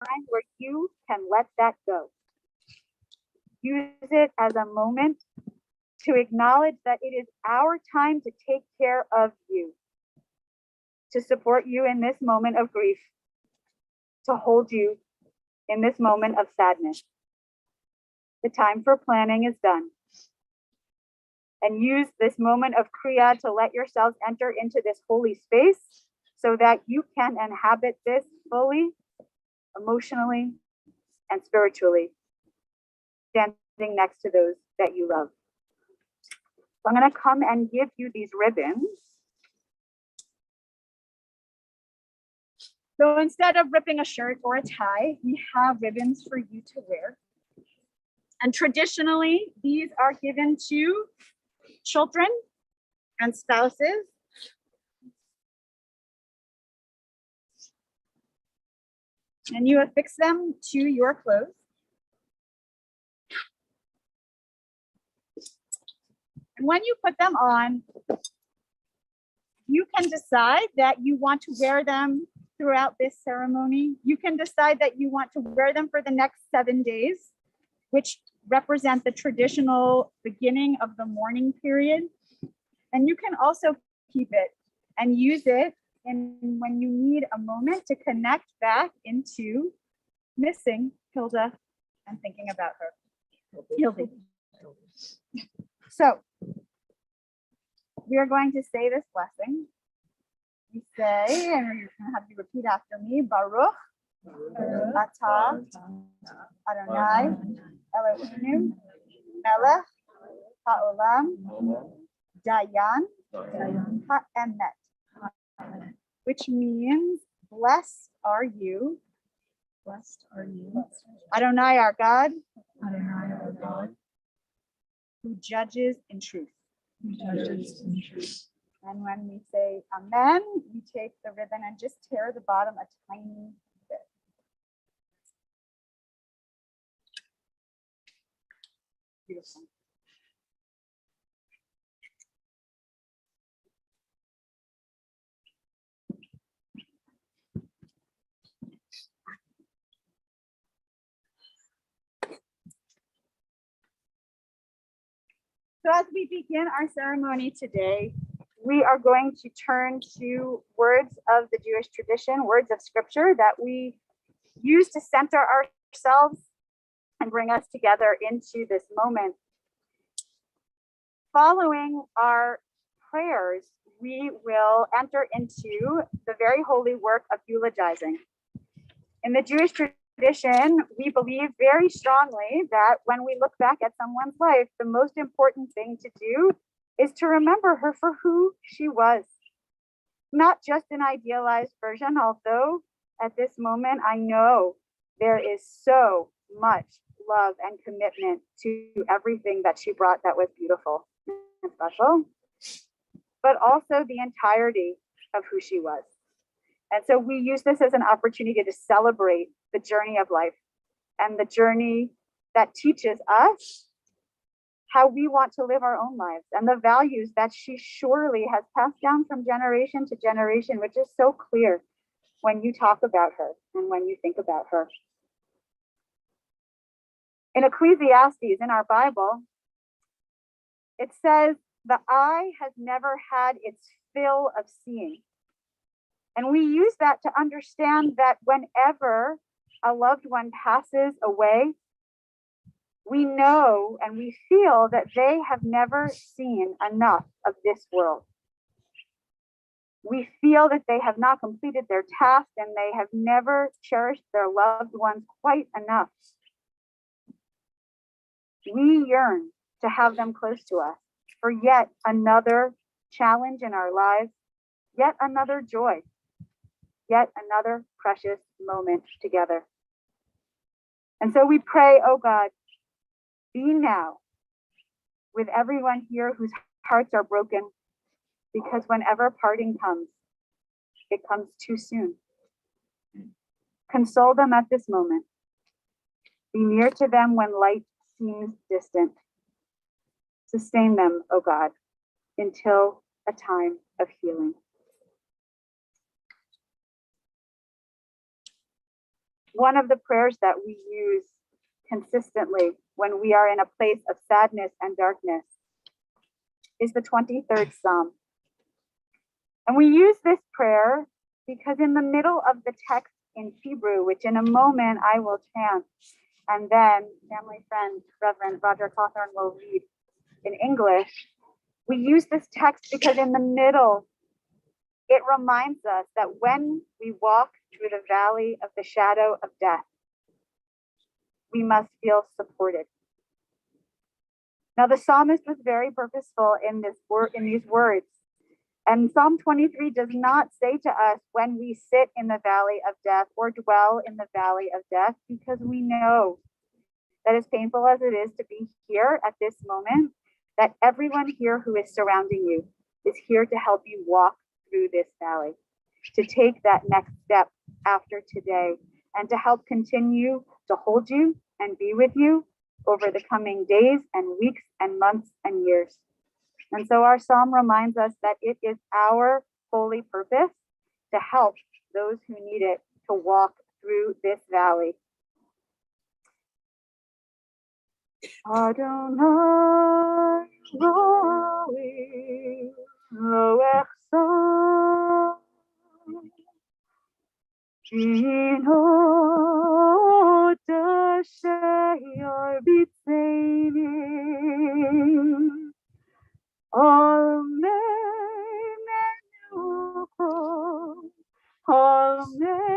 time where you can let that go. Use it as a moment to acknowledge that it is our time to take care of you, to support you in this moment of grief, to hold you in this moment of sadness. The time for planning is done. And use this moment of Kriya to let yourselves enter into this holy space so that you can inhabit this fully, emotionally, and spiritually, standing next to those that you love. So I'm going to come and give you these ribbons. So instead of ripping a shirt or a tie, we have ribbons for you to wear. And traditionally, these are given to children and spouses. And you affix them to your clothes. And when you put them on, you can decide that you want to wear them throughout this ceremony. You can decide that you want to wear them for the next 7 days, which represent the traditional beginning of the mourning period. And you can also keep it and use it when you need a moment to connect back into missing Hilda and thinking about her. Hildy. So we are going to say this blessing. We say, and you're going to have to repeat after me, Baruch Atah Adonai Eloheinu Melech Haolam Dayan Ha'emet, which means blessed are you, Adonai our God, who judges in truth. And when we say amen, you take the ribbon and just tear the bottom a tiny bit. Beautiful. So as we begin our ceremony today, we are going to turn to words of the Jewish tradition, words of scripture that we use to center ourselves and bring us together into this moment. Following our prayers, we will enter into the very holy work of eulogizing. In the Jewish tradition, we believe very strongly that when we look back at someone's life, the most important thing to do is to remember her for who she was. Not just an idealized version, although at this moment, I know there is so much love and commitment to everything that she brought that was beautiful and special, but also the entirety of who she was. And so we use this as an opportunity to celebrate the journey of life and the journey that teaches us how we want to live our own lives and the values that she surely has passed down from generation to generation, which is so clear when you talk about her and when you think about her. In Ecclesiastes, in our Bible, it says, the eye has never had its fill of seeing. And we use that to understand that whenever a loved one passes away, we know and we feel that they have never seen enough of this world. We feel that they have not completed their task and they have never cherished their loved ones quite enough. We yearn to have them close to us for yet another challenge in our lives, yet another joy, yet another precious moment together. And so we pray, oh God, be now with everyone here whose hearts are broken, because whenever parting comes, it comes too soon. Console them at this moment. Be near to them when light seems distant. Sustain them, O God, until a time of healing. One of the prayers that we use consistently when we are in a place of sadness and darkness is the 23rd Psalm. And we use this prayer because in the middle of the text in Hebrew, which in a moment I will chant, and then family friend Reverend Roger Cawthorn will read in English, we use this text because in the middle, it reminds us that when we walk through the valley of the shadow of death, we must feel supported. Now, the psalmist was very purposeful in these words. And Psalm 23 does not say to us when we sit in the valley of death or dwell in the valley of death, because we know that as painful as it is to be here at this moment, that everyone here who is surrounding you is here to help you walk through this valley, to take that next step after today, and to help continue to hold you and be with you over the coming days and weeks and months and years. And so our psalm reminds us that it is our holy purpose to help those who need it to walk through this valley. Adonai Roi Loechsa Ino Dashayor Bitseni Amen Amen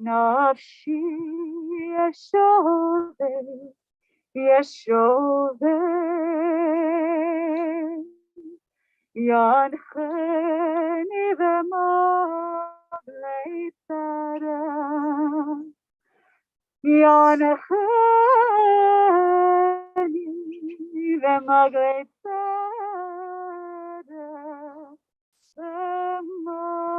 Nafshi Yeshove Yancheni v'maglei tzara Yancheni v'maglei tzara v'man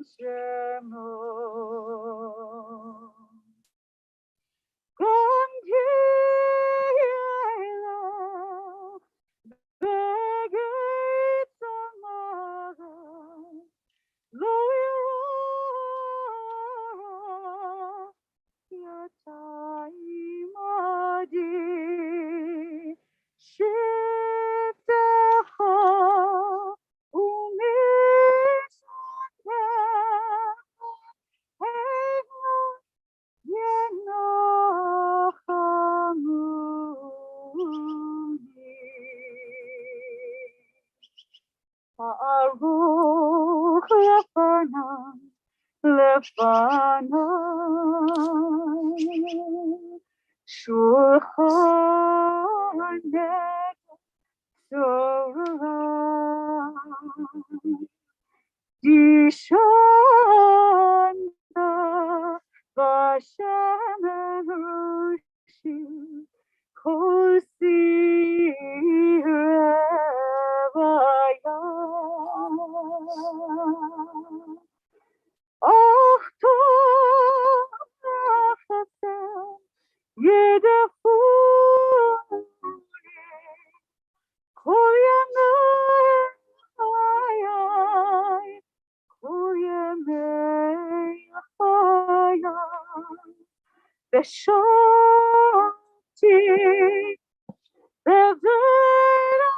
shemo Gom Yehila Begeit Samara Lo Yara Yataimadi Shiftecha Aruch lefanai Shulchan Torah Dishanta Vashem Rushi Kosi Revaya Achto Chasem Yedefuni Kol Yamei Kol Yamei Chayai V'shati V'verana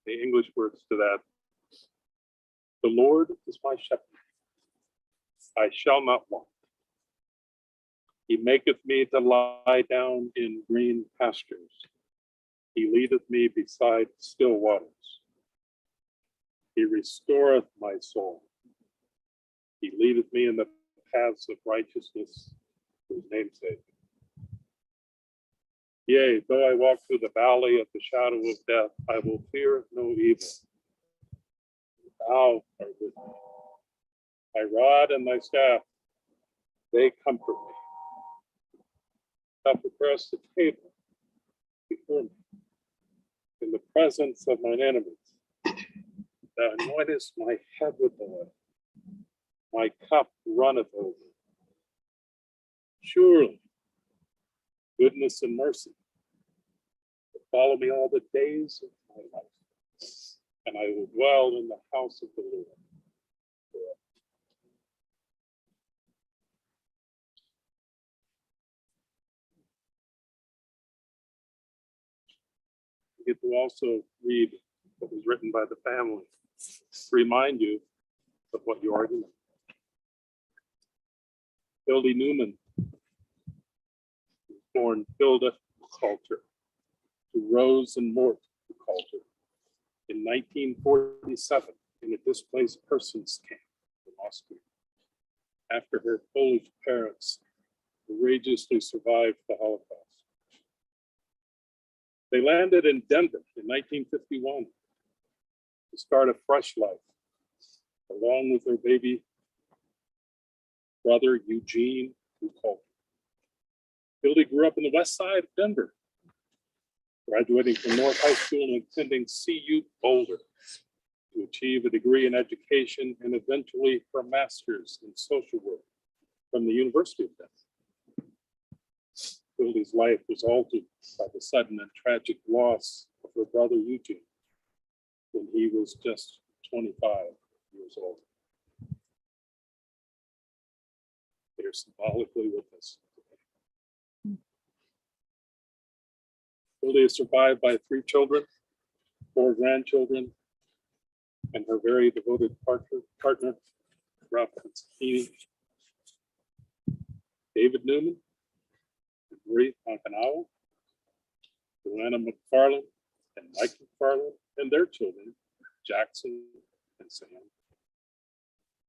The English words to that. The Lord is my shepherd. I shall not want. He maketh me to lie down in green pastures. He leadeth me beside still waters. He restoreth my soul. He leadeth me in the paths of righteousness for his name's sake. Yea, though I walk through the valley of the shadow of death, I will fear no evil. Thou art with me. Thy rod and thy staff, they comfort me. Thou preparest the table before me in the presence of mine enemies. Thou anointest my head with oil. My cup runneth over. Surely, goodness and mercy will follow me all the days of my life, and I will dwell in the house of the Lord forever. You get to also read what was written by the family to remind you of what you already know. Hildy Newman was born Hilde Coulter to Rose and Mort Coulter in 1947 in a displaced persons camp in Austria, after her Polish parents courageously survived the Holocaust. They landed in Denver in 1951 to start a fresh life, along with their baby brother, Eugene Coulter. Hildy grew up in the west side of Denver, graduating from North High School and attending CU Boulder to achieve a degree in education and eventually her master's in social work from the University of Denver. Hildy's life was altered by the sudden and tragic loss of her brother Eugene when he was just 25 years old. They're symbolically with us today. Hildy is survived by 3 children, 4 grandchildren, and her very devoted partner Ralph Constantini, David Newman, Marie Pompanow, Joanna McFarland, and Mike McFarland, and their children, Jackson and Sam,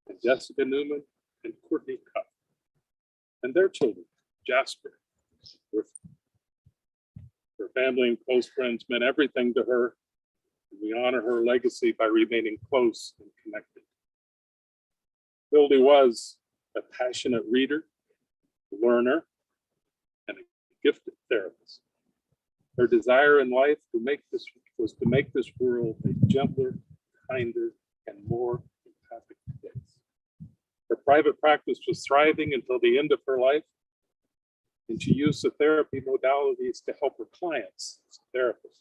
and Jessica Newman and Courtney Cuff, and their children, Jasper. Her family and close friends meant everything to her, and we honor her legacy by remaining close and connected. Hildy was a passionate reader, learner, and a gifted therapist. Her desire in life was to make this world a gentler, kinder, and more empathic place. Her private practice was thriving until the end of her life, and she used the therapy modalities to help her clients as a therapist.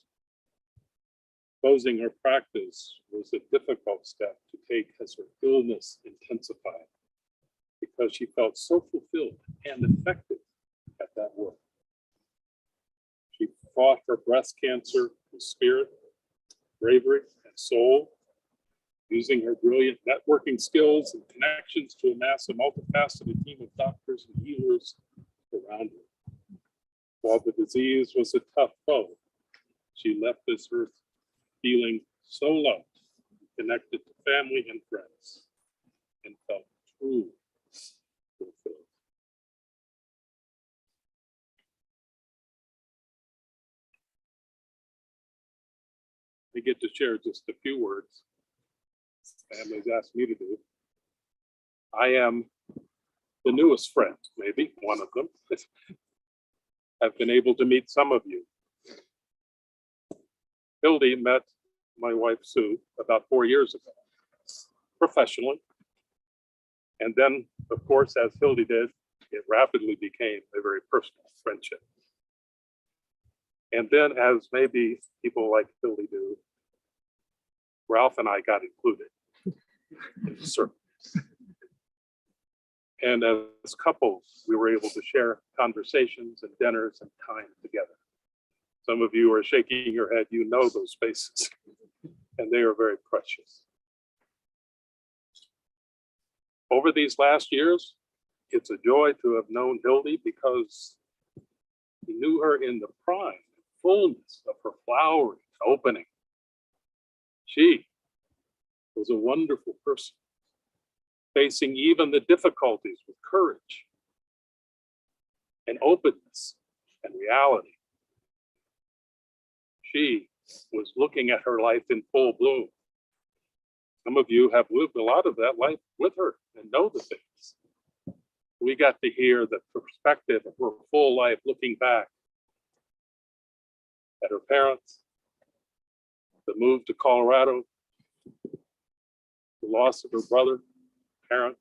Closing her practice was a difficult step to take as her illness intensified, because she felt so fulfilled and effective at that work. She fought her breast cancer with spirit, bravery, and soul, using her brilliant networking skills and connections to amass a multifaceted team of doctors and healers around her. While the disease was a tough foe, she left this earth feeling so loved, connected to family and friends, and felt truly fulfilled. I get to share just a few words. Family's asked me to do. I am the newest friend, maybe one of them. I've been able to meet some of you. Hildy met my wife Sue about 4 years ago, professionally. And then, of course, as Hildy did, it rapidly became a very personal friendship. And then, as maybe people like Hildy do, Ralph and I got included in the circle. And as couples, we were able to share conversations and dinners and time together. Some of you are shaking your head, you know those spaces, and they are very precious. Over these last years, it's a joy to have known Hildy because he knew her in the prime, fullness of her flowering opening. She was a wonderful person, facing even the difficulties with courage and openness and reality. She was looking at her life in full bloom. Some of you have lived a lot of that life with her and know the things. We got to hear the perspective of her full life, looking back at her parents, the move to Colorado, the loss of her brother, parents,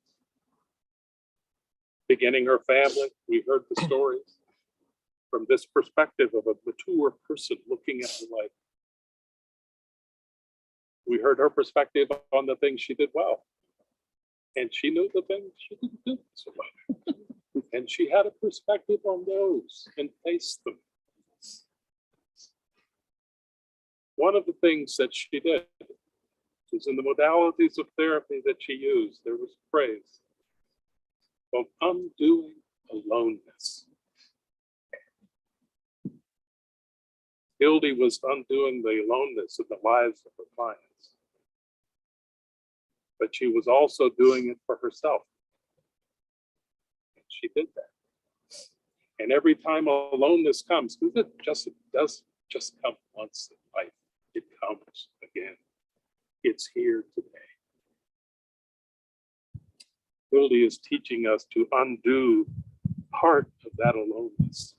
beginning her family. We heard the stories from this perspective of a mature person looking at her life. We heard her perspective on the things she did well. And she knew the things she didn't do so well. And she had a perspective on those and faced them. One of the things that she did was in the modalities of therapy that she used, there was a phrase of undoing aloneness. Hildy was undoing the aloneness of the lives of her clients. But she was also doing it for herself. And she did that. And every time aloneness comes, because it does just come once in life, it comes again. It's here today. Hildy is teaching us to undo part of that aloneness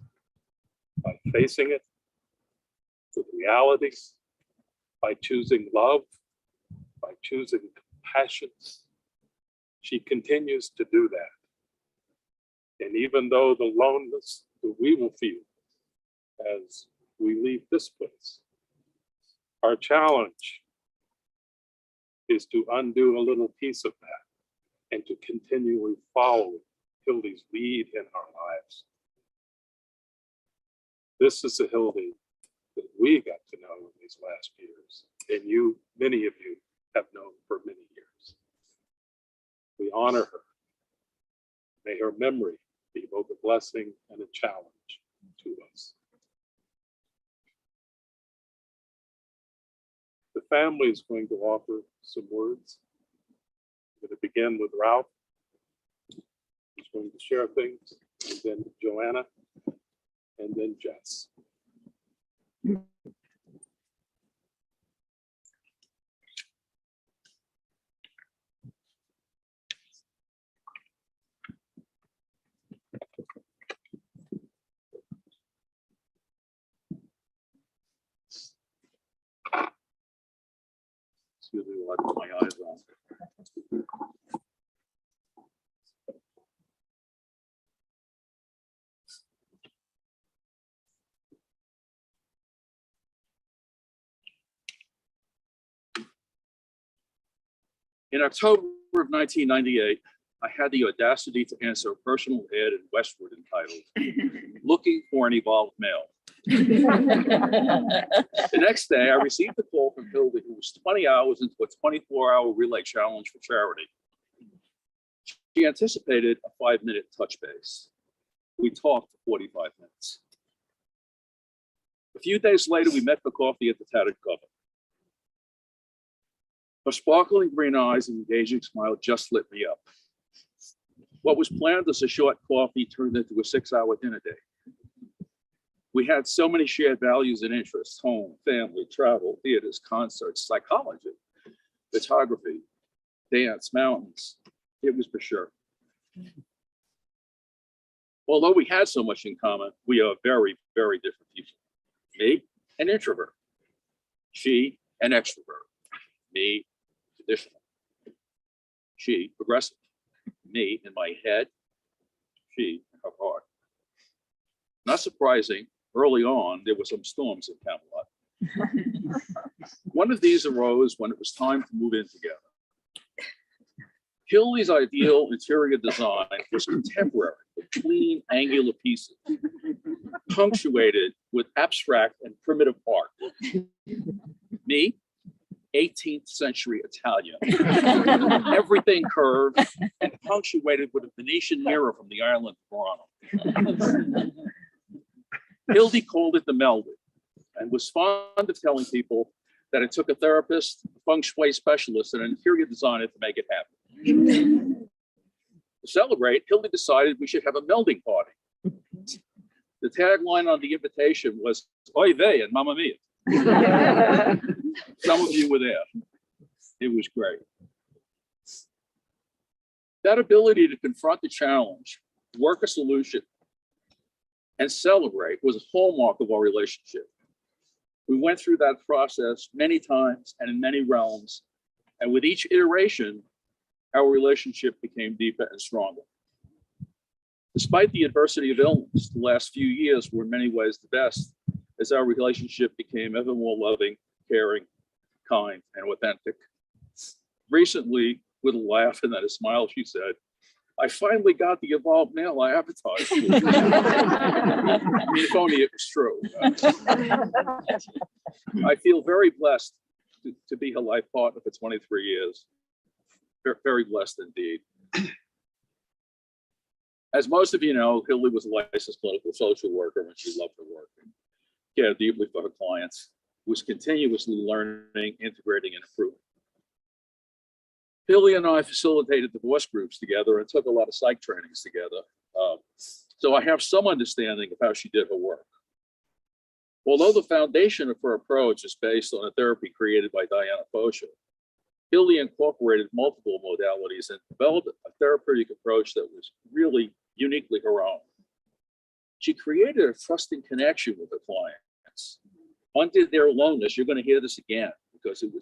by facing it with reality, by choosing love, by choosing compassion. She continues to do that. And even though the loneliness that we will feel as we leave this place, our challenge is to undo a little piece of that and to continually follow Hildy's lead in our lives. This is a Hildy that we got to know in these last years, and you, many of you, have known for many years. We honor her. May her memory be both a blessing and a challenge to us. The family is going to offer some words. I'm going to begin with Ralph, who's going to share things, and then Joanna, and then Jess. Excuse me while I put my eyes on. In October of 1998, I had the audacity to answer a personal ad in Westwood entitled, "Looking for an Evolved Male." The next day, I received a call from Hilde, who was 20 hours into a 24-hour relay challenge for charity. She anticipated a 5-minute touch base. We talked for 45 minutes. A few days later, we met for coffee at the Tattered Cover. Her sparkling green eyes and engaging smile just lit me up. What was planned as a short coffee turned into a 6-hour dinner date. We had so many shared values and interests: home, family, travel, theaters, concerts, psychology, photography, dance, mountains. It was for sure. Although we had so much in common, we are very, very different people. Me, an introvert. She, an extrovert. Me, traditional. She, progressive. Me, in my head. She, in her heart. Not surprising, early on, there were some storms in Camelot. One of these arose when it was time to move in together. Hildy's ideal interior design was contemporary, with clean, angular pieces, punctuated with abstract and primitive art. Me, 18th century Italian. Everything curved and punctuated with a Venetian mirror from the island of Toronto. Hildy called it the melding and was fond of telling people that it took a therapist, a feng shui specialist, and an interior designer to make it happen. To celebrate, Hildy decided we should have a melding party. The tagline on the invitation was "Oy vey" and "Mamma Mia." Some of you were there. It was great. That ability to confront the challenge, work a solution, and celebrate was a hallmark of our relationship. We went through that process many times and in many realms, and with each iteration, our relationship became deeper and stronger. Despite the adversity of illness, the last few years were in many ways the best, as our relationship became ever more loving, caring, kind, and authentic. Recently, with a laugh and then a smile, she said, "I finally got the evolved male I advertised for." I mean, if only it was true. I feel very blessed to be her life partner for 23 years. Very blessed indeed. As most of you know, Hildy was a licensed clinical social worker when she loved her work and cared deeply for her clients, was continuously learning, integrating, and improving. Hildy and I facilitated divorce groups together and took a lot of psych trainings together. So I have some understanding of how she did her work. Although the foundation of her approach is based on a therapy created by Diana Fosha, Hildy incorporated multiple modalities and developed a therapeutic approach that was really uniquely her own. She created a trusting connection with her clients, undid their aloneness. You're going to hear this again because it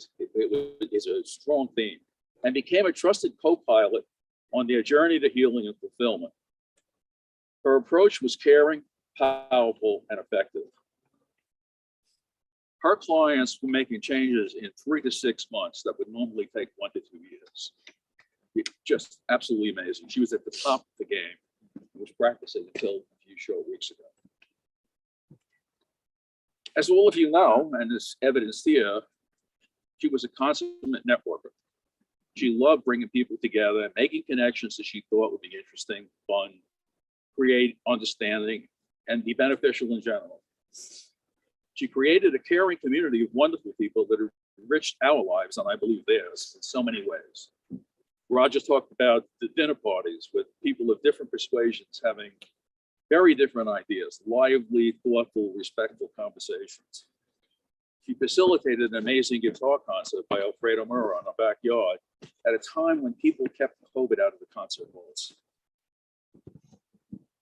is a strong theme, and became a trusted co-pilot on their journey to healing and fulfillment. Her approach was caring, powerful, and effective. Her clients were making changes in 3 to 6 months that would normally take 1 to 2 years. Just absolutely amazing. She was at the top of the game and was practicing until a few short weeks ago. As all of you know, and is evidenced here, she was a consummate networker. She loved bringing people together and making connections that she thought would be interesting, fun, create understanding, and be beneficial in general. She created a caring community of wonderful people that enriched our lives, and I believe theirs, in so many ways. Roger talked about the dinner parties with people of different persuasions having very different ideas, lively, thoughtful, respectful conversations. She facilitated an amazing guitar concert by Alfredo Murrah in our backyard at a time when people kept COVID out of the concert halls.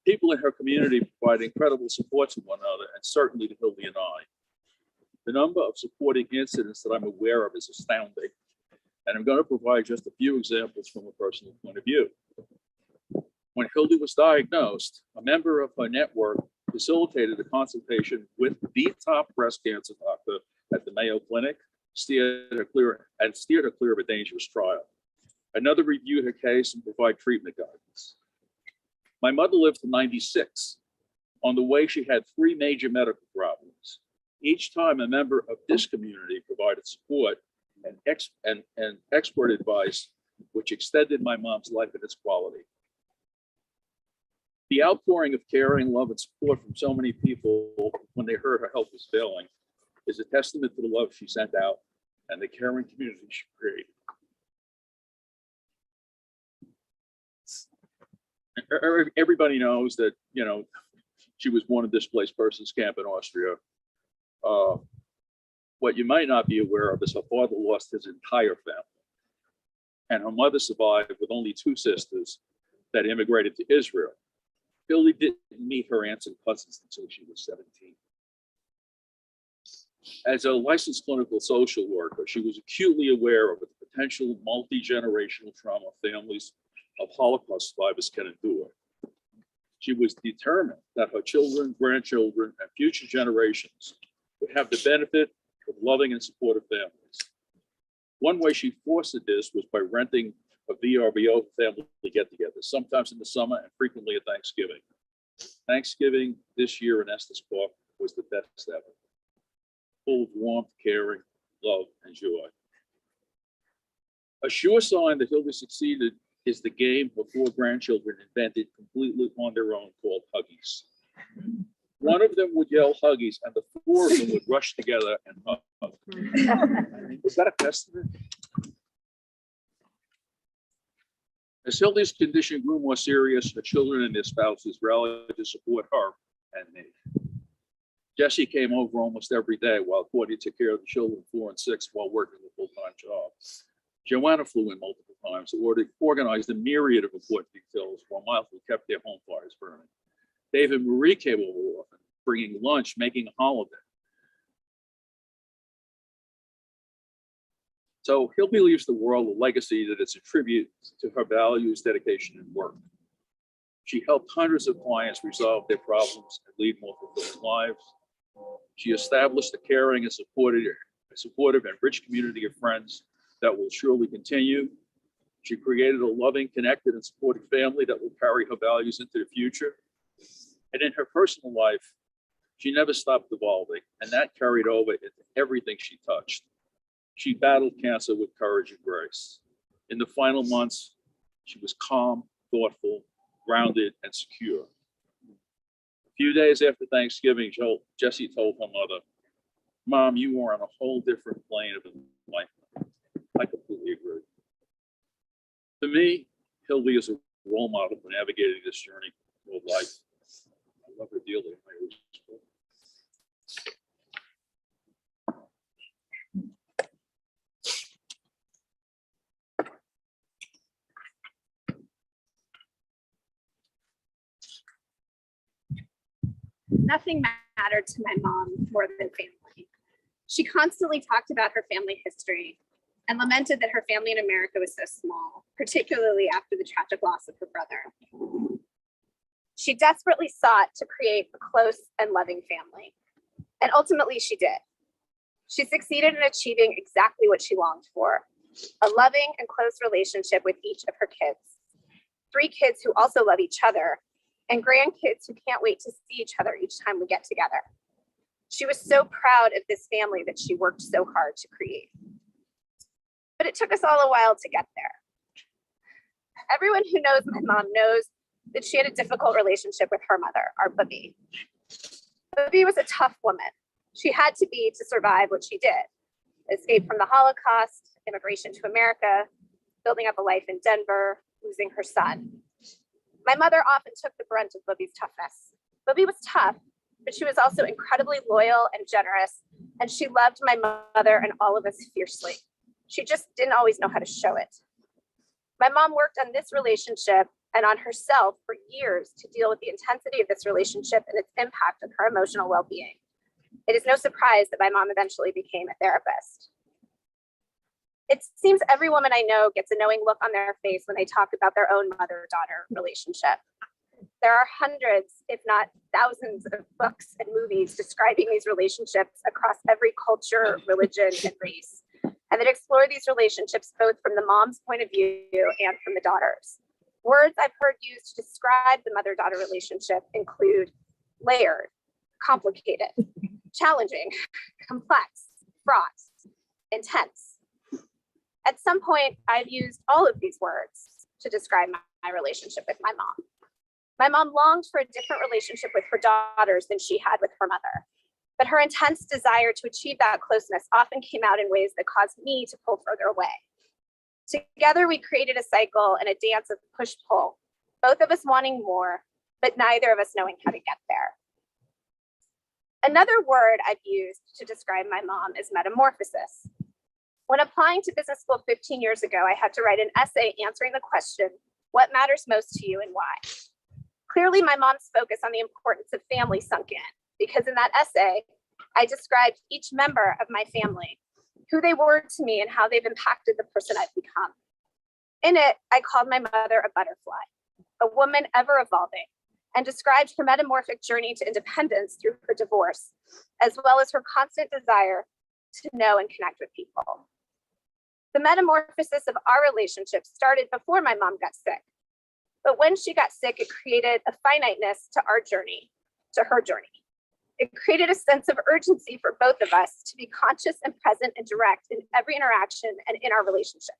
People in her community provide incredible support to one another, and certainly to Hildy and I. The number of supporting incidents that I'm aware of is astounding, and I'm going to provide just a few examples from a personal point of view. When Hildy was diagnosed, a member of her network facilitated a consultation with the top breast cancer doctor at the Mayo Clinic, steered her clear of a dangerous trial. Another reviewed her case and provided treatment guidance. My mother lived to 96. On the way, she had 3 major medical problems. Each time, a member of this community provided support and expert advice, which extended my mom's life and its quality. The outpouring of caring, love, and support from so many people when they heard her health was failing is a testament to the love she sent out and the caring community she created. Everybody knows that, you know, she was born in a displaced persons camp in Austria. What you might not be aware of is her father lost his entire family, and her mother survived with only 2 sisters that immigrated to Israel. Hildy didn't meet her aunts and cousins until she was 17. As a licensed clinical social worker, she was acutely aware of the potential multi-generational trauma families of Holocaust survivors can endure. She was determined that her children, grandchildren, and future generations would have the benefit of loving and supportive families. One way she fostered this was by renting a VRBO family get-together, sometimes in the summer and frequently at Thanksgiving. Thanksgiving this year in Estes Park was the best ever, full of warmth, caring, love, and joy. A sure sign that Hildy succeeded is the game her four grandchildren invented completely on their own called Huggies. One of them would yell Huggies, and the four of them would rush together and hug. Is that a testament? As Hildy's condition grew more serious, her children and their spouses rallied to support her and me. Jesse came over almost every day while Courtney took care of the children 4 and 6 while working a full-time job. Joanna flew in multiple times to organize a myriad of important details while Michael kept their home fires burning. Dave and Marie came over often, bringing lunch, making a holiday. So Hildy leaves the world a legacy that is a tribute to her values, dedication, and work. She helped hundreds of clients resolve their problems and lead more fulfilling lives. She established a caring and supportive and rich community of friends that will surely continue. She created a loving, connected, and supportive family that will carry her values into the future. And in her personal life, she never stopped evolving, and that carried over into everything she touched. She battled cancer with courage and grace. In the final months, she was calm, thoughtful, grounded, and secure. A few days after Thanksgiving, Jessie told her mother, "Mom, you are on a whole different plane of life." I completely agree. To me, Hildy is a role model for navigating this journey of life. I love her dearly. Nothing mattered to my mom more than family. She constantly talked about her family history and lamented that her family in America was so small, particularly after the tragic loss of her brother. She desperately sought to create a close and loving family, and ultimately she did. She succeeded in achieving exactly what she longed for, a loving and close relationship with each of her kids. 3 kids who also love each other, and grandkids who can't wait to see each other each time we get together. She was so proud of this family that she worked so hard to create. But it took us all a while to get there. Everyone who knows my mom knows that she had a difficult relationship with her mother, our Bubby. Bubby was a tough woman. She had to be to survive what she did. Escape from the Holocaust, immigration to America, building up a life in Denver, losing her son. My mother often took the brunt of Bubby's toughness. Bubby was tough, but she was also incredibly loyal and generous, and she loved my mother and all of us fiercely. She just didn't always know how to show it. My mom worked on this relationship and on herself for years to deal with the intensity of this relationship and its impact on her emotional well-being. It is no surprise that my mom eventually became a therapist. It seems every woman I know gets a knowing look on their face when they talk about their own mother-daughter relationship. There are hundreds, if not thousands, of books and movies describing these relationships across every culture, religion, and race, and that explore these relationships both from the mom's point of view and from the daughter's. Words I've heard used to describe the mother-daughter relationship include layered, complicated, challenging, complex, fraught, intense. At some point, I've used all of these words to describe my relationship with my mom. My mom longed for a different relationship with her daughters than she had with her mother, but her intense desire to achieve that closeness often came out in ways that caused me to pull further away. Together, we created a cycle and a dance of push-pull, both of us wanting more, but neither of us knowing how to get there. Another word I've used to describe my mom is metamorphosis. When applying to business school 15 years ago, I had to write an essay answering the question, what matters most to you and why? Clearly, my mom's focus on the importance of family sunk in, because in that essay, I described each member of my family, who they were to me and how they've impacted the person I've become. In it, I called my mother a butterfly, a woman ever evolving, and described her metamorphic journey to independence through her divorce, as well as her constant desire to know and connect with people. The metamorphosis of our relationship started before my mom got sick. But when she got sick, it created a finiteness to our journey, to her journey. It created a sense of urgency for both of us to be conscious and present and direct in every interaction and in our relationship.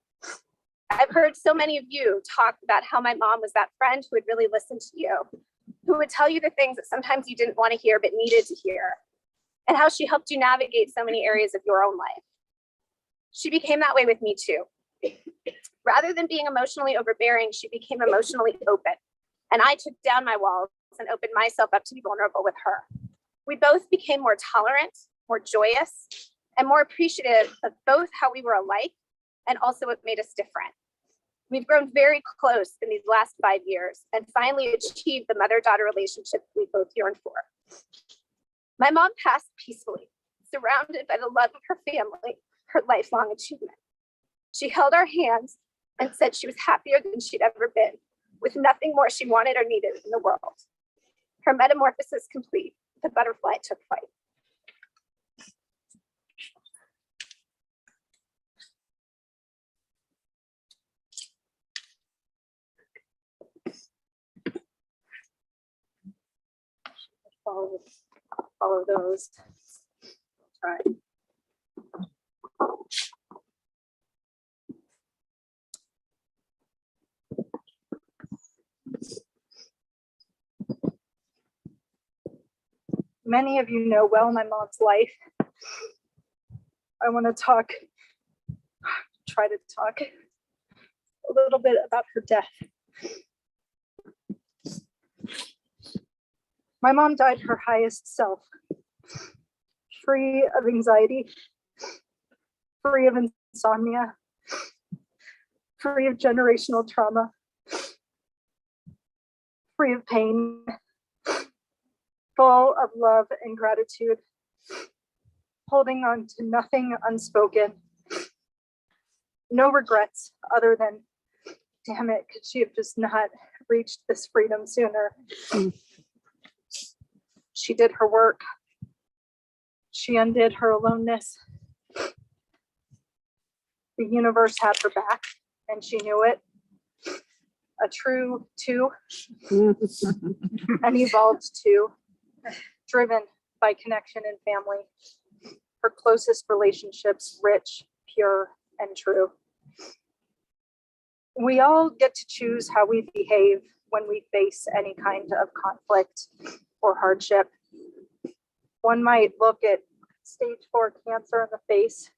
I've heard so many of you talk about how my mom was that friend who would really listen to you, who would tell you the things that sometimes you didn't want to hear but needed to hear, and how she helped you navigate so many areas of your own life. She became that way with me too. Rather than being emotionally overbearing, she became emotionally open. And I took down my walls and opened myself up to be vulnerable with her. We both became more tolerant, more joyous, and more appreciative of both how we were alike and also what made us different. We've grown very close in these last 5 years and finally achieved the mother-daughter relationship we both yearned for. My mom passed peacefully, surrounded by the love of her family, her lifelong achievement. She held our hands and said she was happier than she'd ever been, with nothing more she wanted or needed in the world. Her metamorphosis complete, the butterfly took flight. Follow those. Try. Many of you know well my mom's life. I want to try to talk a little bit about her death. My mom died her highest self, free of anxiety, free of insomnia, free of generational trauma, free of pain, full of love and gratitude, holding on to nothing unspoken, no regrets other than, damn it, could she have just not reached this freedom sooner? She did her work. She undid her aloneness. The universe had her back, and she knew it. A true two, an evolved two, driven by connection and family. Her closest relationships, rich, pure, and true. We all get to choose how we behave when we face any kind of conflict or hardship. One might look at stage 4 cancer in the face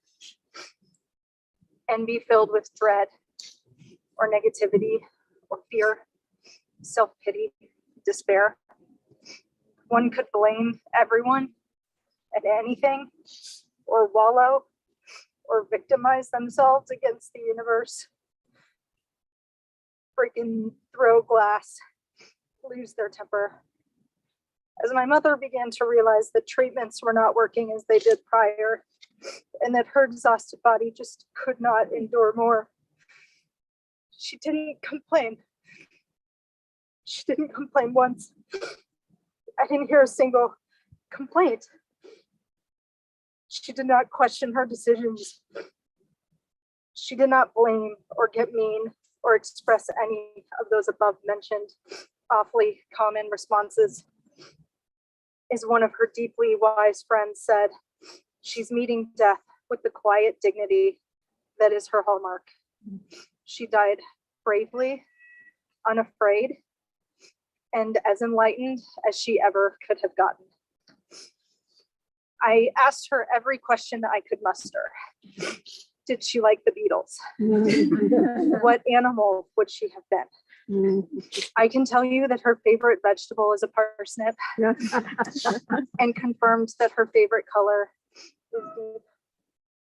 and be filled with dread or negativity or fear, self-pity, despair. One could blame everyone and anything, or wallow or victimize themselves against the universe, freaking throw glass, lose their temper. As my mother began to realize that treatments were not working as they did prior, and that her exhausted body just could not endure more, she didn't complain. She didn't complain once. I didn't hear a single complaint. She did not question her decisions. She did not blame or get mean or express any of those above mentioned awfully common responses. As one of her deeply wise friends said, she's meeting death with the quiet dignity that is her hallmark. She died bravely, unafraid, and as enlightened as she ever could have gotten. I asked her every question I could muster. Did she like the Beatles? What animal would she have been? I can tell you that her favorite vegetable is a parsnip, and confirmed that her favorite color is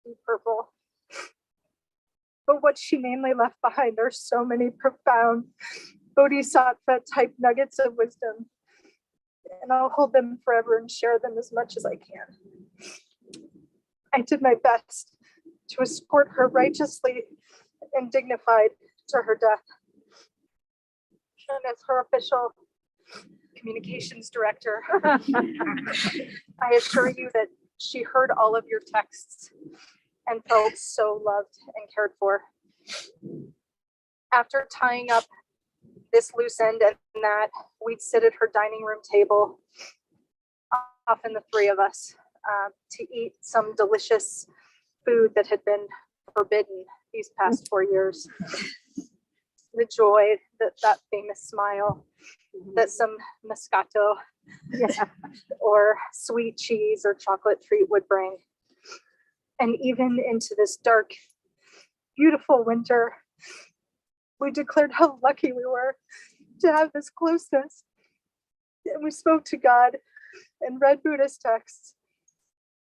deep purple. But what she mainly left behind are so many profound bodhisattva type nuggets of wisdom, and I'll hold them forever and share them as much as I can. I did my best to escort her righteously and dignified to her death. And as her official communications director, I assure you that she heard all of your texts and felt so loved and cared for. After tying up this loose end and that, we'd sit at her dining room table, often the three of us, to eat some delicious food that had been forbidden these past 4 years. The joy that famous smile, that some Moscato or sweet cheese or chocolate treat would bring. And even into this dark, beautiful winter, we declared how lucky we were to have this closeness. And we spoke to God and read Buddhist texts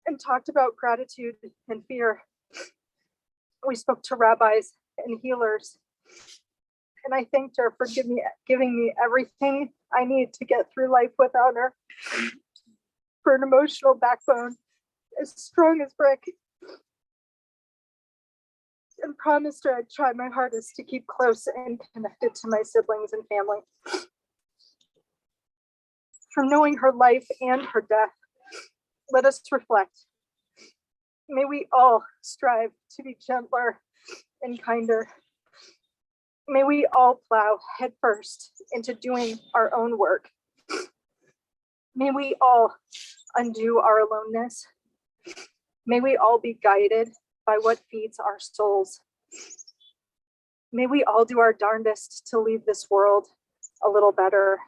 and talked about gratitude and fear. We spoke to rabbis and healers. And I thanked her for giving me everything I need to get through life without her. For an emotional backbone as strong as brick. And promised her I'd try my hardest to keep close and connected to my siblings and family. From knowing her life and her death, let us reflect. May we all strive to be gentler and kinder. May we all plow headfirst into doing our own work. May we all undo our aloneness. May we all be guided by what feeds our souls. May we all do our darndest to leave this world a little better.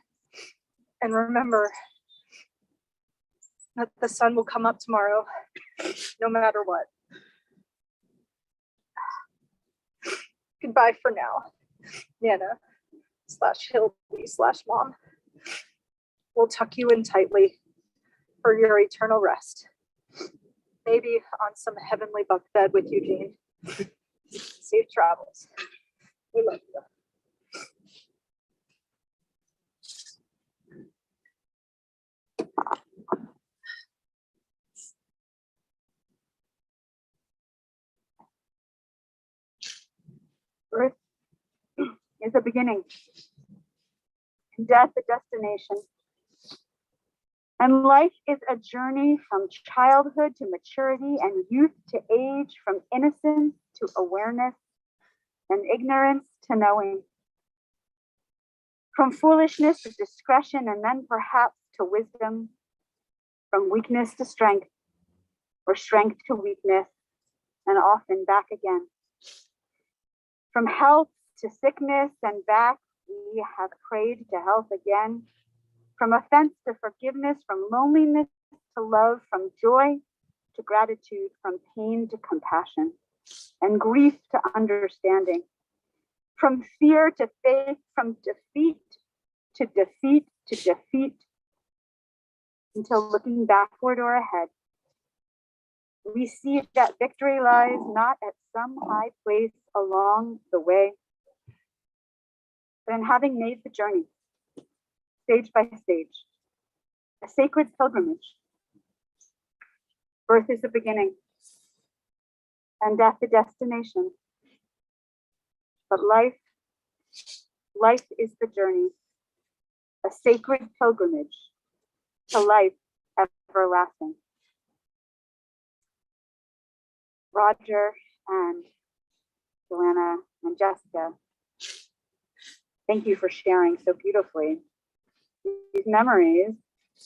And remember that the sun will come up tomorrow, no matter what. Goodbye for now, Nana/Hildy/mom. We'll tuck you in tightly for your eternal rest. Maybe on some heavenly bunk bed with Eugene. Safe travels. We love you. Birth is a beginning, and death a destination. And life is a journey from childhood to maturity and youth to age, from innocence to awareness and ignorance to knowing. From foolishness to discretion and then perhaps to wisdom. From weakness to strength, or strength to weakness, and often back again. From health to sickness and back, we have prayed to health again. From offense to forgiveness, from loneliness to love, from joy to gratitude, from pain to compassion, and grief to understanding. From fear to faith, from defeat to defeat to defeat, until looking backward or ahead, we see that victory lies not at some high place along the way, but in having made the journey, stage by stage, a sacred pilgrimage. Birth is the beginning, and death the destination. But life is the journey, a sacred pilgrimage to life everlasting. Roger and Joanna and Jessica, thank you for sharing so beautifully these memories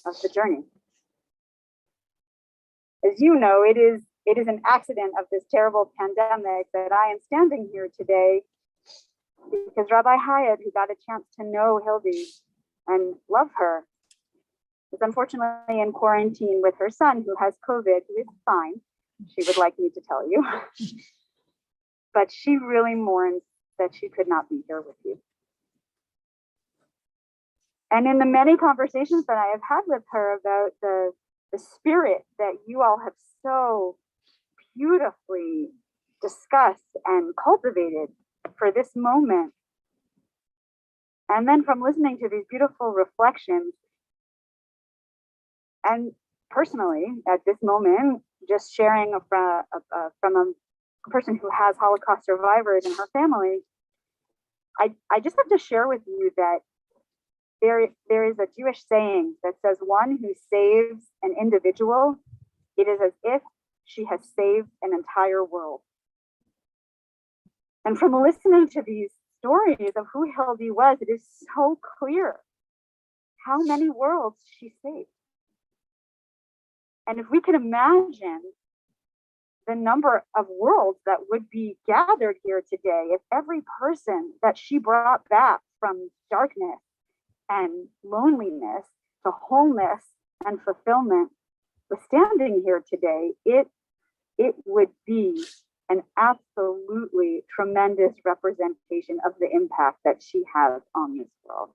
of the journey. As you know, it is an accident of this terrible pandemic that I am standing here today, because Rabbi Hyatt, who got a chance to know Hildy and love her, is unfortunately in quarantine with her son, who has COVID, who is fine. She would like me to tell you. But she really mourns that she could not be here with you. And in the many conversations that I have had with her about the spirit that you all have so beautifully discussed and cultivated for this moment, and then from listening to these beautiful reflections, and personally at this moment, just sharing from a person who has Holocaust survivors in her family, I just have to share with you that there is a Jewish saying that says, one who saves an individual, it is as if she has saved an entire world. And from listening to these stories of who Hildy was, it is so clear how many worlds she saved. And if we can imagine the number of worlds that would be gathered here today if every person that she brought back from darkness and loneliness to wholeness and fulfillment was standing here today. It would be an absolutely tremendous representation of the impact that she has on this world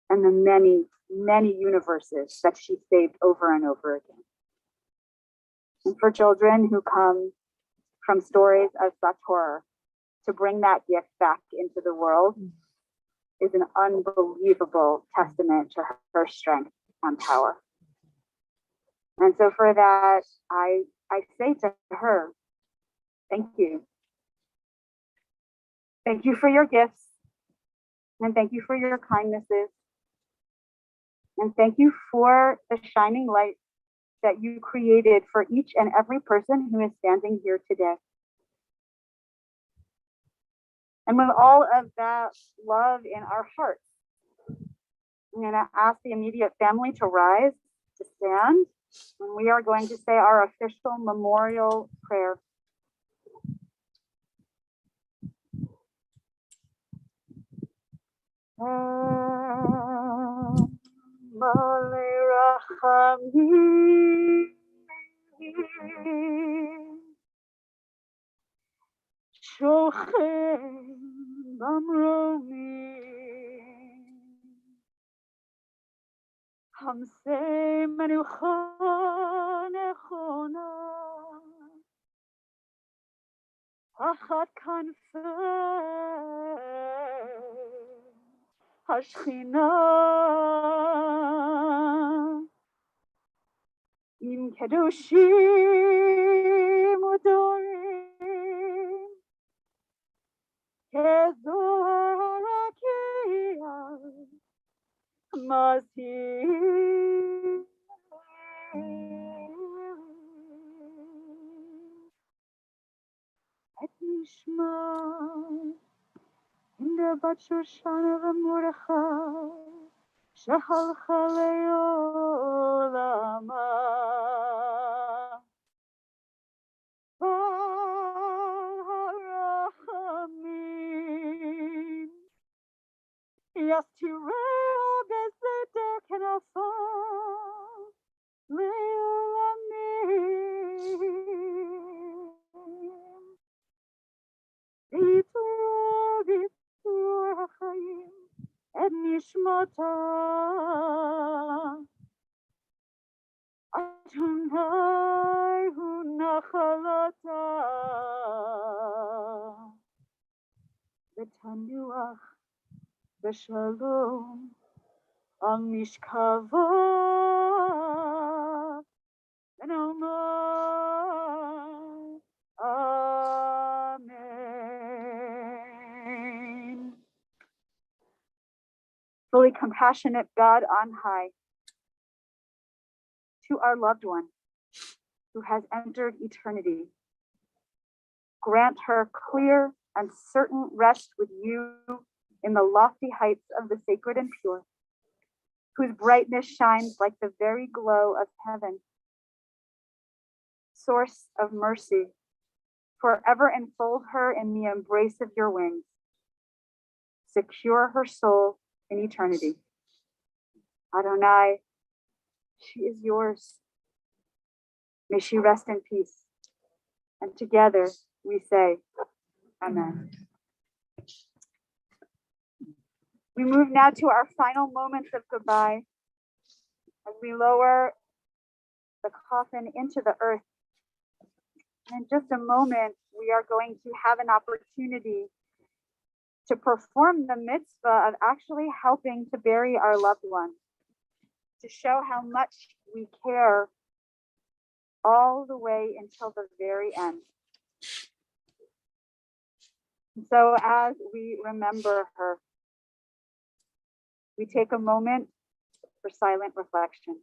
and the many, many universes that she saved over and over again. And for children who come from stories of such horror, to bring that gift back into the world is an unbelievable testament to her strength and power. And so for that, I say to her, thank you. Thank you for your gifts. And thank you for your kindnesses. And thank you for the shining light that you created for each and every person who is standing here today. And with all of that love in our hearts, I'm going to ask the immediate family to rise, to stand, and we are going to say our official memorial prayer. Hamse menuchane chona achat kanfe hashchina im kedushim udorim kezorakia Masih Etnishma in the Bachushan of Murcha Shahal Chaleolama Rahamin Yastireo Bezeder Kenafon Leolamim Vitur HaChaim Et Nishmata Adonai Hu Nachalata V'tanuach V'shalom Al Mishkava V'nomar Amen. Fully compassionate God on high, to our loved one who has entered eternity, grant her clear and certain rest with you in the lofty heights of the sacred and pure, whose brightness shines like the very glow of heaven. Source of mercy, forever enfold her in the embrace of your wings. Secure her soul in eternity. Adonai, she is yours. May she rest in peace. And together we say, Amen. We move now to our final moments of goodbye as we lower the coffin into the earth. In just a moment, we are going to have an opportunity to perform the mitzvah of actually helping to bury our loved one, to show how much we care all the way until the very end. So as we remember her, we take a moment for silent reflection.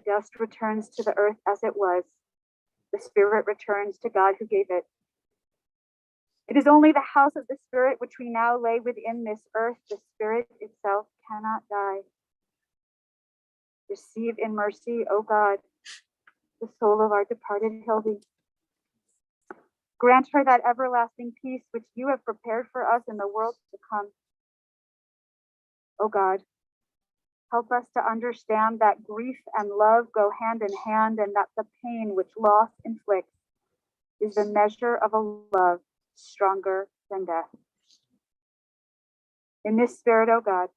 The dust returns to the earth as it was. The spirit returns to God who gave it. It is only the house of the spirit which we now lay within this earth. The spirit itself cannot die. Receive in mercy, O God, the soul of our departed Hildy. Grant her that everlasting peace which you have prepared for us in the world to come. O God, help us to understand that grief and love go hand in hand, and that the pain which loss inflicts is the measure of a love stronger than death. In this spirit, O God,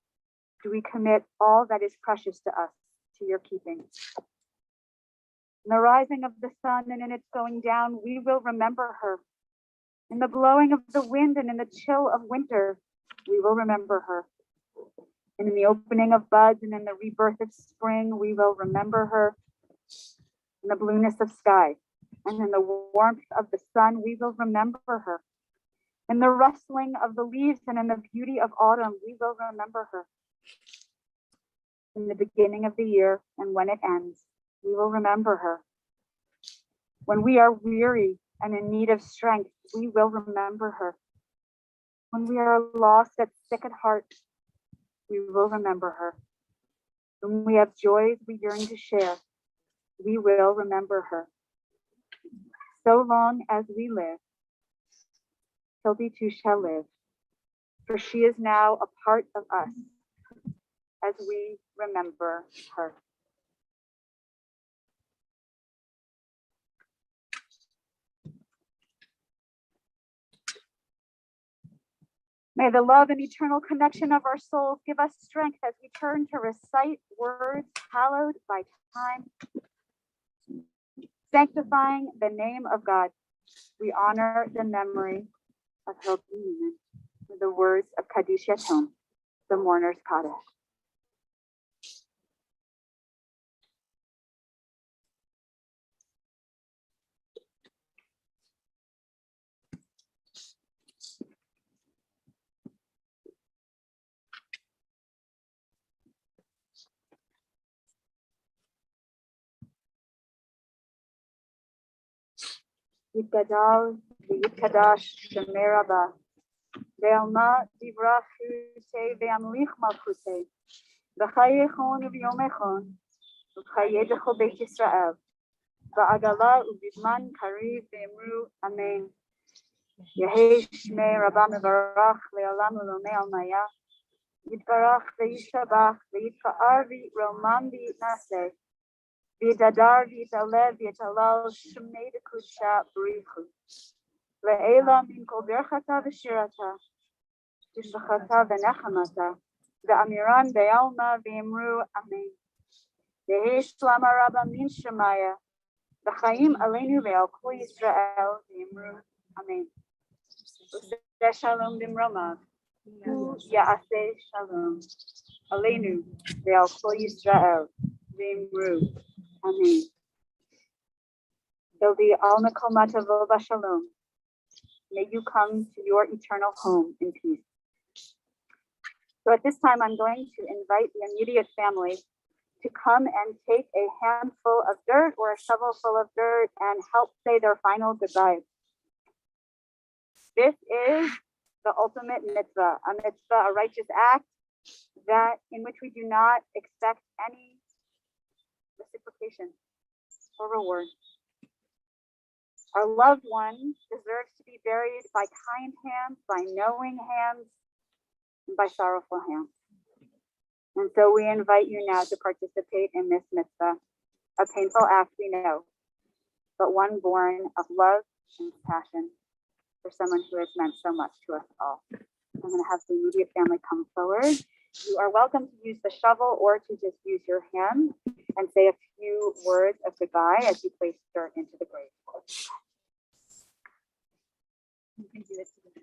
do we commit all that is precious to us to your keeping. In the rising of the sun and in its going down, we will remember her. In the blowing of the wind and in the chill of winter, we will remember her. And in the opening of buds and in the rebirth of spring, we will remember her. In the blueness of sky and in the warmth of the sun, we will remember her. In the rustling of the leaves and in the beauty of autumn, we will remember her. In the beginning of the year and when it ends, we will remember her. When we are weary and in need of strength, we will remember her. When we are lost and sick at heart, we will remember her. When we have joys we yearn to share, we will remember her. So long as we live, Hildy too shall live, for she is now a part of us as we remember her. May the love and eternal connection of our souls give us strength as we turn to recite words hallowed by time, sanctifying the name of God. We honor the memory of Hilde Newman with the words of Kaddish Yatom, the mourner's Kaddish. Yitgadal v'yitkadash Shemei Rabbah ve'alma divrach chutei ve'amlich malchutei v'chaye chon u'v'yom echon v'chaye b'chol Beit Yisrael v'agala u'bizman kariv ve'emru amen. Yehei Shmei Rabbah mevarach le'olam u'lomei almaya yitbarach ve'yishabach ve'yitfa'ar v'yitromam v'yitnaseh V'yitadar v'yitalev v'yitalal shmei d'kusha b'richu. Le'ela min kol berchata v'shirata, tishbachata v'nechamata, v'amiran be'alma v'imru amen. Yehi shlama rabba min shemaya, v'chaim aleinu ve'al kol Yisrael v'imru amen. V'seh shalom b'mromav, hu ya'aseh shalom, aleinu ve'al kol Yisrael v'imru amen. Hildy al mikol matavo v'shalom. May you come to your eternal home in peace. So at this time, I'm going to invite the immediate family to come and take a handful of dirt or a shovel full of dirt and help say their final goodbyes. This is the ultimate mitzvah, a righteous act that in which we do not expect any reciprocation or reward. Our loved one deserves to be buried by kind hands, by knowing hands, and by sorrowful hands. And so we invite you now to participate in this mitzvah, a painful act we know, but one born of love and passion for someone who has meant so much to us all. I'm going to have the immediate family come forward. You are welcome to use the shovel or to just use your hand and say a few words of goodbye as you place dirt into the grave. You can do it together.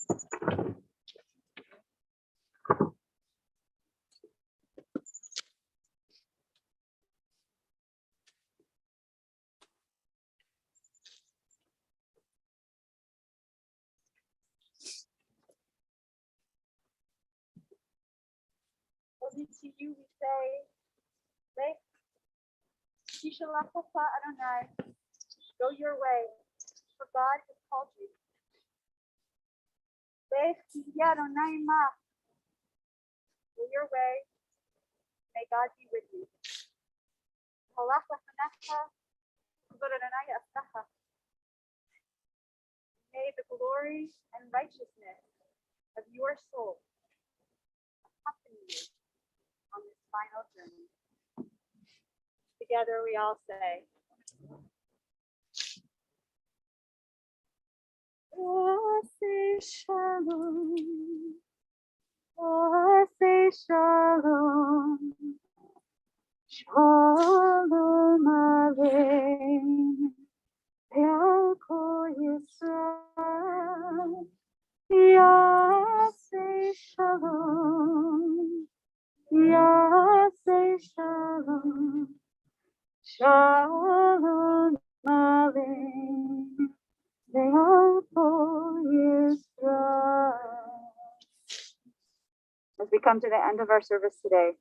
Only to you we say, Lech, Yishalachcha Adonai, go your way, for God has called you. Lech Adonai ma, go your way, may God be with you. Halach lechanecha, kavod Adonai yassecha. May the glory and righteousness of your soul accompany you on this final journey. Together we all say, say shalom, say shalom, shalom aleichem, Ya'akol Yisrael, say shalom, say shalom, shalom aleichem. As we come to the end of our service today,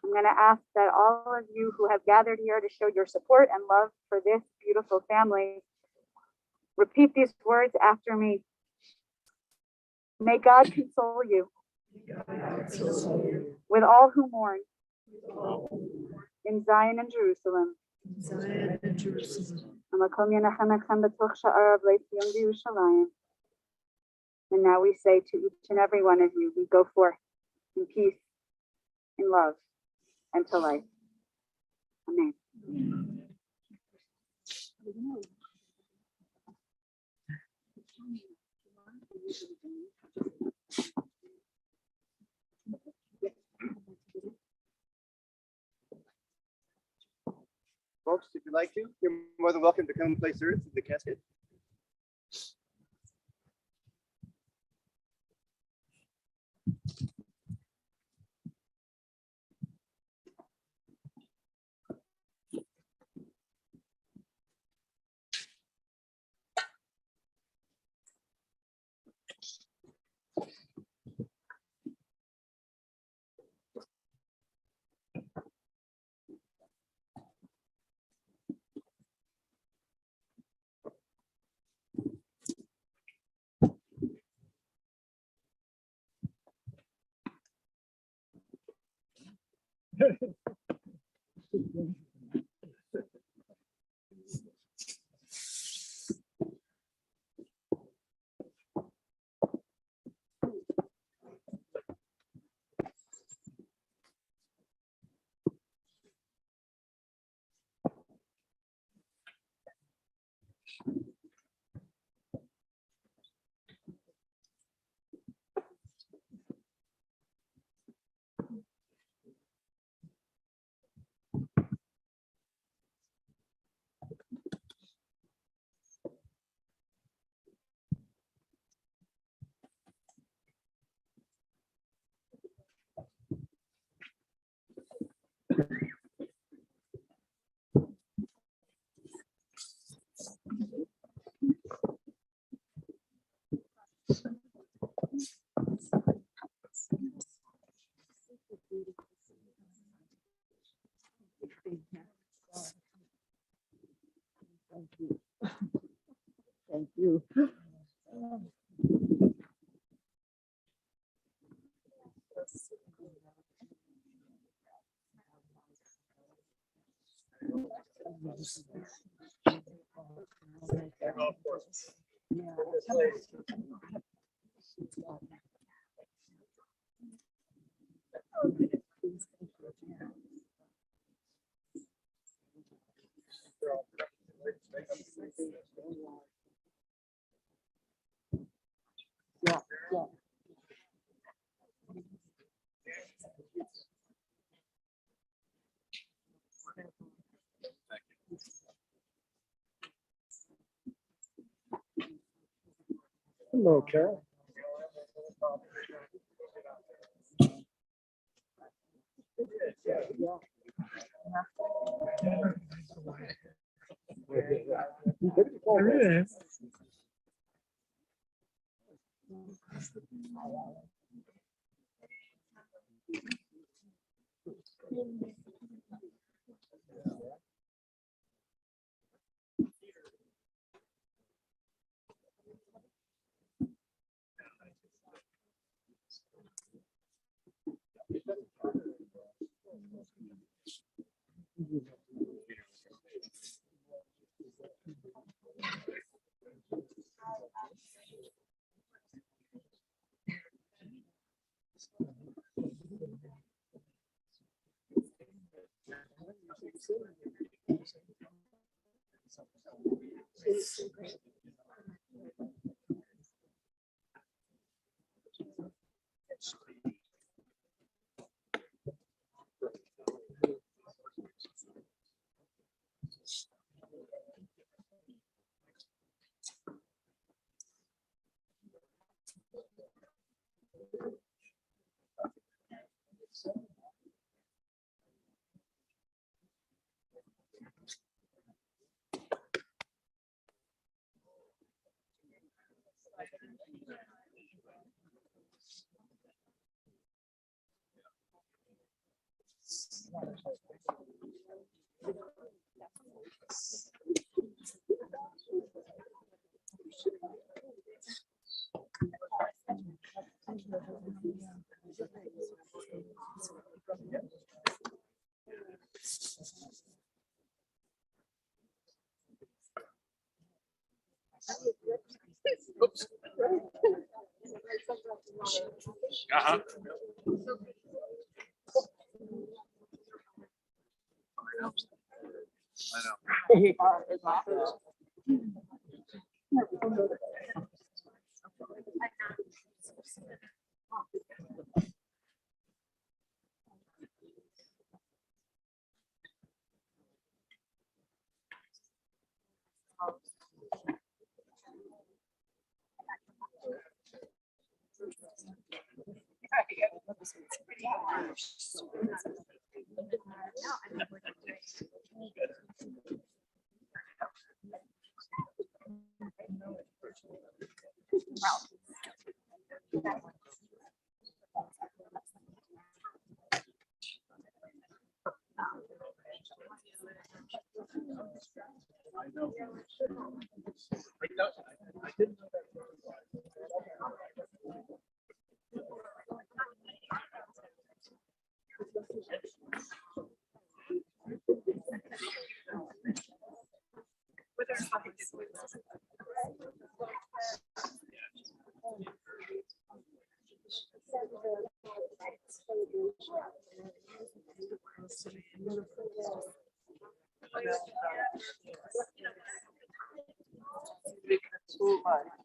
I'm going to ask that all of you who have gathered here to show your support and love for this beautiful family, repeat these words after me. May God console you with all who mourn in Zion and Jerusalem. And now we say to each and every one of you, we go forth in peace, in love, and to life. Amen. Folks, if you'd like to, you're more than welcome to come place earth in the casket. Thank you. Yeah, yeah. Hello, Carol. Oops. Uh-huh. Too much.